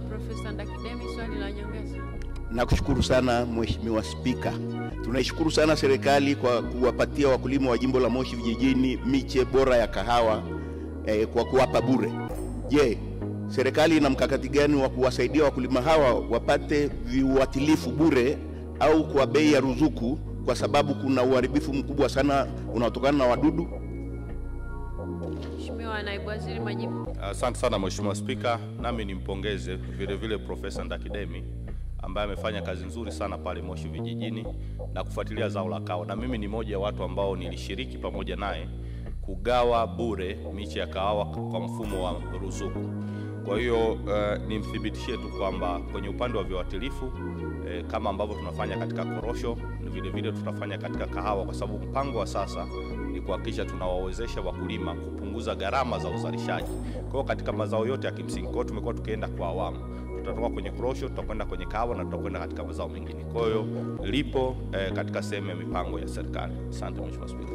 Profesa Ndakidemi, swali la nyongeza. Nakushukuru sana Mheshimiwa Spika. Tunaishukuru sana serikali kwa kuwapatia wakulima wa jimbo la Moshi vijijini miche bora ya kahawa kwa kuwapa bure. Je, serikali ina mkakati gani wa kuwasaidia wakulima hawa wapate viuatilifu bure au kwa bei ya ruzuku, kwa sababu kuna uharibifu mkubwa sana unaotokana na wadudu? Mheshimiwa Naibu Waziri, majibu. Asante sana Mheshimiwa Spika, nami nimpongeze vile Profesa Ndakidemi ambaye amefanya kazi nzuri sana pale Moshi vijijini na kufuatilia zao la kahawa, na mimi ni moja ya watu ambao nilishiriki pamoja naye kugawa bure miche ya kahawa kwa mfumo wa ruzuku. Kwa hiyo nimthibitishie tu kwamba kwenye upande wa viuatilifu kama ambavyo tunafanya katika korosho, vile tutafanya katika kahawa, kwa sababu mpango wa sasa ni kuhakikisha tunawawezesha wakulima kupunguza gharama za uzalishaji. Kwa hiyo katika mazao yote ya kimsingi, kwa hiyo tumekuwa tukienda kwa awamu. Tutatoka kwenye korosho, tutakwenda kwenye kahawa na tutakwenda katika mazao mengine. Kwa hiyo lipo katika sehemu ya mipango ya serikali. Asante Mheshimiwa Spika.